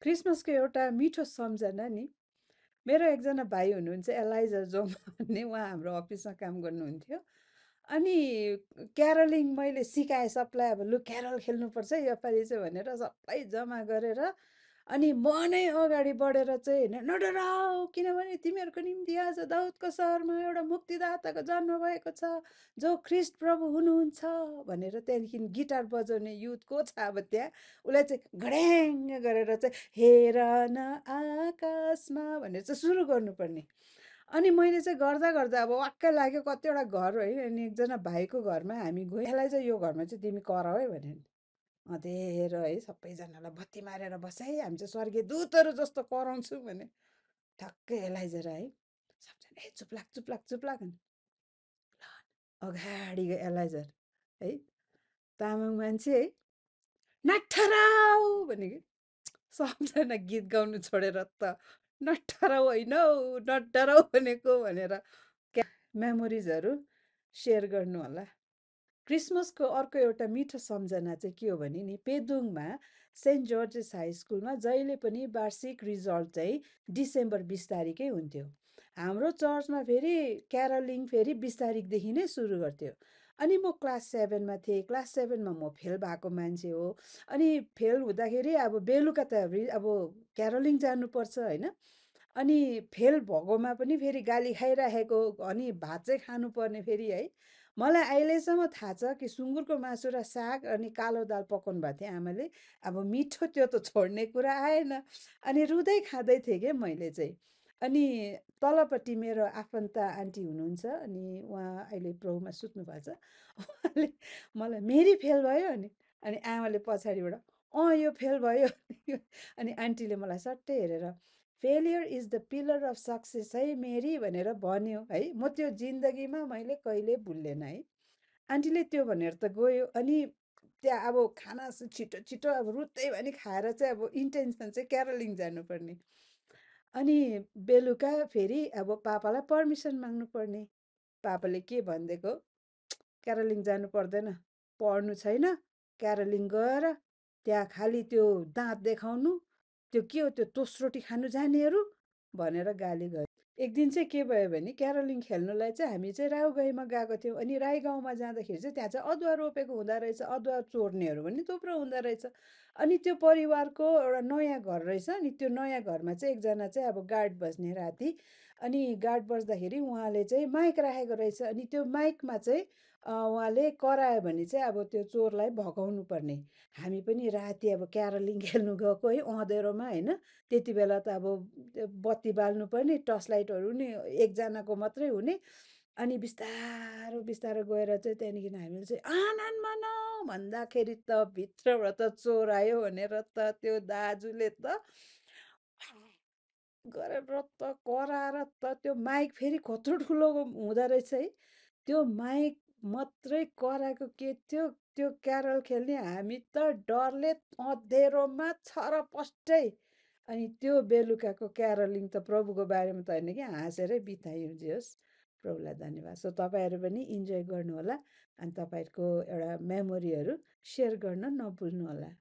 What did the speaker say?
क्रिसमसको एउटा मिठो सम्झना नि मेरो एकजना भाइ हुनुहुन्छ एलाइजर जोम भन्ने उहाँ हाम्रो अफिसमा काम गर्नुहुन्थ्यो अनि क्यारलिङ मैले सिकाएँ सबलाई अब लु क्यारल खेल्नुपर्छ है योपालि चाहिँ भनेर सबै जम्मा गरेर अनि म नै अगाडि बढेर चाहिँ होइन नडराऊ किनभने तिमीहरूको निम्ति आज दाउदको सहरमा एउटा मुक्तिदाताको जन्म भएको छ जो ख्रिस्ट प्रभु हुनुहुन्छ भनेर त्यहाँदेखि गिटार बजाउने युथ को छ अब त्यहाँ उसलाई चाहिँ घड्याङ गरेर चाहिँ हेर न आकाशमा भनेर चाहिँ सुरु गर्नुपर्ने अनि मैले चाहिँ गर्दा गर्दा अब वाक्कै लाग्यो कतिवटा घर है अनि एकजना भाइको घरमा हामी गयौँ यसलाई चाहिँ यो घरमा चाहिँ तिमी कराऊ है भने अँध्यारो है सबैजनालाई बत्ती मारेर बसाइ हामी चाहिँ स्वर्गीय दूतहरू जस्तो कराउँछौँ भने ठ्याक्कै एलाइजर है सबजना ए चुप लाग चुप लाग चुप लाग अगाडि गयो एलाइजर है तामाङ मान्छे है नठराउ भने कि सबजना गीत गाउनु छोडेर त नठराउ होइन हौ नडराउ भनेको भनेर मेमोरिजहरू सेयर गर्नु होला क्रिसमसको अर्को एउटा मिठो सम्झना चाहिँ के हो भने नि पेदुङमा सेन्ट जर्जेस हाई स्कुलमा जहिले पनि वार्षिक रिजल्ट चाहिँ डिसेम्बर 20 तारिकै हुन्थ्यो हाम्रो चर्चमा फेरि क्यारलिङ फेरि 20 तारिकदेखि नै सुरु गर्थ्यो अनि म क्लास 7मा थिएँ क्लास 7मा म फेल भएको मान्छे हो अनि फेल हुँदाखेरि अब बेलुका त अब क्यारलिङ जानुपर्छ होइन अनि फेल भएकोमा पनि फेरि गाली खाइराखेको अनि भात चाहिँ खानुपर्ने फेरि है मलाई अहिलेसम्म थाहा छ कि सुँगुरको मासु र साग अनि कालो दाल पकाउनु भएको थियो आमाले अब मिठो त्यो त छोड्ने कुरा आएन अनि रुँदै खाँदै थिएँ क्या मैले चाहिँ अनि तलपट्टि मेरो आफन्त आन्टी हुनुहुन्छ अनि उहाँ अहिले प्रभुमा सुत्नु भएको छ उहाँले मलाई मेरी फेल भयो अनि आमाले पछाडिबाट यो फेल भयो अनि आन्टीले मलाई सट्टै हेरेर failure is the pillar of success है मेरी भनेर भन्यो है म त्यो जिन्दगीमा मैले कहिले भुल्लेन है आन्टीले त्यो भनेर त गयो अनि त्यहाँ अब खाना छिटो छिटो अब रुत्दै पनि खाएर चाहिँ अब इन्टेन्सन चाहिँ क्यारलिङ जानुपर्ने अनि बेलुका फेरि अब पापालाई पर्मिसन माग्नु पर्ने पापाले के भनिदिएको क्यारलिङ जानु पर्दैन पढ्नु छैन क्यारलिङ गएर त्यहाँ खालि त्यो दाँत देखाउनु त्यो के हो त्यो तोसरोटी खानु जानेहरू भनेर गाली गयो एक दिन चाहिँ के भयो भने क्यारोलिङ खेल्नुलाई चाहिँ हामी चाहिँ राउगाईमा गएको थियौँ अनि राई गाउँमा जाँदाखेरि चाहिँ त्यहाँ चाहिँ अदुवा रोपेको हुँदो रहेछ अदुवा चोर्नेहरू पनि थुप्रो हुँदो रहेछ अनि त्यो परिवारको एउटा नयाँ घर रहेछ अनि त्यो नयाँ घरमा चाहिँ एकजना चाहिँ अब गार्ड बस्ने राति अनि गार्ड बस्दाखेरि उहाँले चाहिँ माइक राखेको रहेछ अनि त्यो माइकमा चाहिँ उहाँले करायो भने चाहिँ अब त्यो चोरलाई भगाउनु पर्ने हामी पनि राति अब क्यारोलिङ खेल्नु गएको है अँधेरोमा होइन त्यति बेला त अब बत्ती बाल्नु पर्ने टर्च लाइटहरू नि एकजनाको मात्रै हुने अनि बिस्तारो बिस्तारो गएर चाहिँ त्यहाँदेखि हामीले चाहिँ आनन्द मनाऊ भन्दाखेरि त भित्रबाट त चोर आयो भनेर त त्यो दाजुले त गरेर त कराएर त त्यो माइक फेरि कत्रो ठुलो हुँदो रहेछ है त्यो माइक मात्रै कराएको के थियो त्यो क्यारल खेल्ने हामी त डरले अँधेरोमा छरपष्टै अनि त्यो बेलुकाको क्यारलिङ त प्रभुको बारेमा त होइन कि हाँसेरै बितायौँ जे होस् प्रभुलाई धन्यवाद सो तपाईँहरू पनि इन्जोय गर्नुहोला अनि तपाईँहरूको एउटा मेमोरीहरू सेयर गर्न नभुल्नु होला